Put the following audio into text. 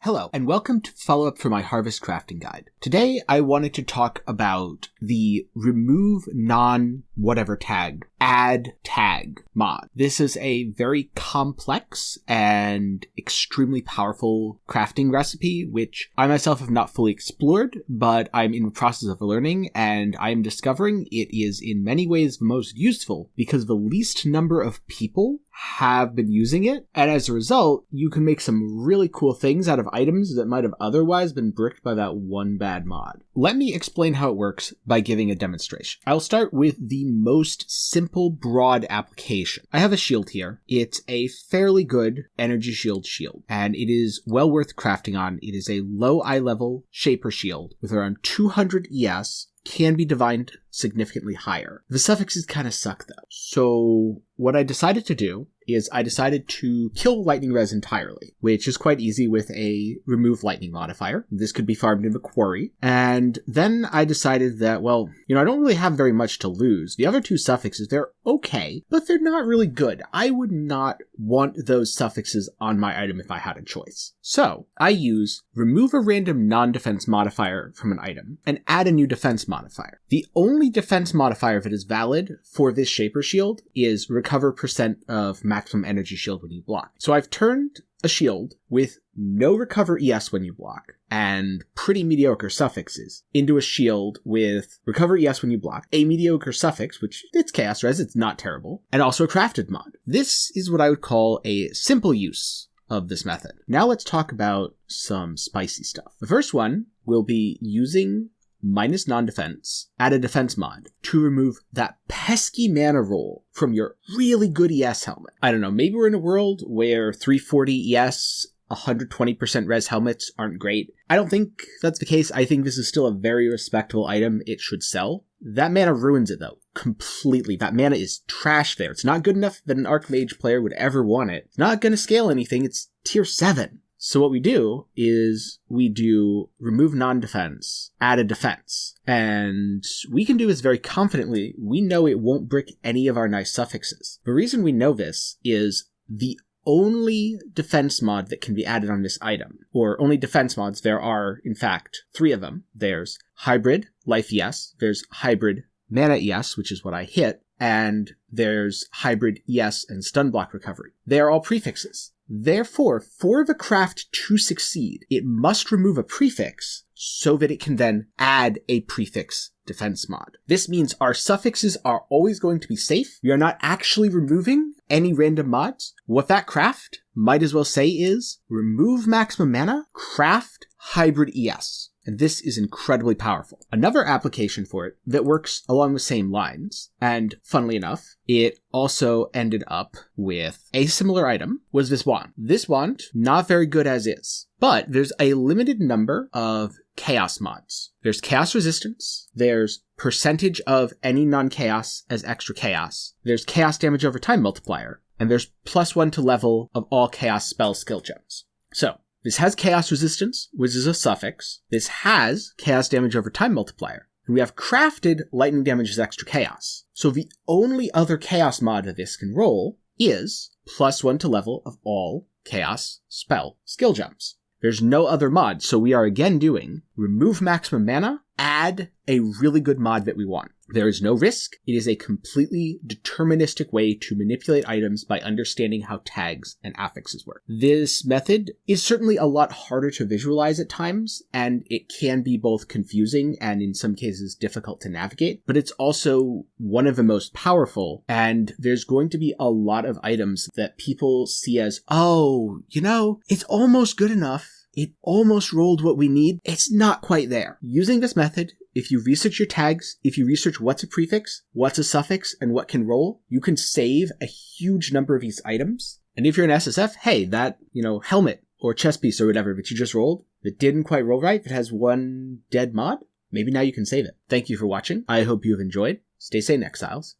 Hello, and welcome to follow-up for my Harvest Crafting Guide. Today, I wanted to talk about the remove non-whatever tag, add tag mod. This is a very complex and extremely powerful crafting recipe, which I myself have not fully explored, but I'm in the process of learning, and I am discovering it is in many ways the most useful because the least number of people have been using it, and as a result, you can make some really cool things out of items that might have otherwise been bricked by that one bad mod. Let me explain how it works by giving a demonstration. I'll start with the most simple, broad application. I have a shield here. It's a fairly good energy shield, and it is well worth crafting on. It is a low eye level shaper shield with around 200 ES, can be divined significantly higher. The suffixes kind of suck though. So what I decided to do is I decided to kill lightning res entirely, which is quite easy with a remove lightning modifier. This could be farmed in the quarry. And then I decided that, well, I don't really have very much to lose. The other two suffixes, they're okay, but they're not really good. I would not want those suffixes on my item if I had a choice. So I use remove a random non-defense modifier from an item and add a new defense modifier. The only defense modifier that is valid for this shaper shield is recover percent of maximum energy shield when you block. So I've turned a shield with no recover ES when you block and pretty mediocre suffixes into a shield with recover ES when you block, a mediocre suffix, which it's chaos res, it's not terrible, and also a crafted mod. This is what I would call a simple use of this method. Now let's talk about some spicy stuff. The first one will be using minus non-defense, add a defense mod to remove that pesky mana roll from your really good ES helmet. I don't know, maybe we're in a world where 340 ES, 120% res helmets aren't great. I don't think that's the case. I think this is still a very respectable item. It should sell. That mana ruins it though, completely. That mana is trash there. It's not good enough that an Archmage player would ever want it. It's not going to scale anything. It's tier 7. So what we do is we do remove non-defense, add a defense. And we can do this very confidently. We know it won't brick any of our nice suffixes. The reason we know this is the only defense mod that can be added on this item, or only defense mods, there are, in fact, 3 of them. There's hybrid life ES, there's hybrid mana ES, which is what I hit, and there's hybrid ES and stun block recovery. They are all prefixes. Therefore, for the craft to succeed, it must remove a prefix so that it can then add a prefix defense mod. This means our suffixes are always going to be safe. We are not actually removing any random mods. What that craft might as well say is remove maximum mana, craft hybrid ES. And this is incredibly powerful. Another application for it that works along the same lines, and funnily enough, it also ended up with a similar item, was this wand. This wand, not very good as is, but there's a limited number of chaos mods. There's chaos resistance, there's percentage of any non-chaos as extra chaos, there's chaos damage over time multiplier, and there's +1 to level of all chaos spell skill gems. So, this has chaos resistance, which is a suffix. This has chaos damage over time multiplier. And we have crafted lightning damage as extra chaos. So the only other chaos mod that this can roll is +1 to level of all chaos spell skill gems. There's no other mod, so we are again doing remove maximum mana, add a really good mod that we want. There is no risk. It is a completely deterministic way to manipulate items by understanding how tags and affixes work. This method is certainly a lot harder to visualize at times, and it can be both confusing and in some cases difficult to navigate, but it's also one of the most powerful, and there's going to be a lot of items that people see as, oh, it's almost good enough. It almost rolled what we need. It's not quite there. Using this method, if you research your tags, if you research what's a prefix, what's a suffix, and what can roll, you can save a huge number of these items. And if you're an SSF, hey, that, helmet or chest piece or whatever that you just rolled that didn't quite roll right, that has one dead mod, maybe now you can save it. Thank you for watching. I hope you have enjoyed. Stay sane, Exiles.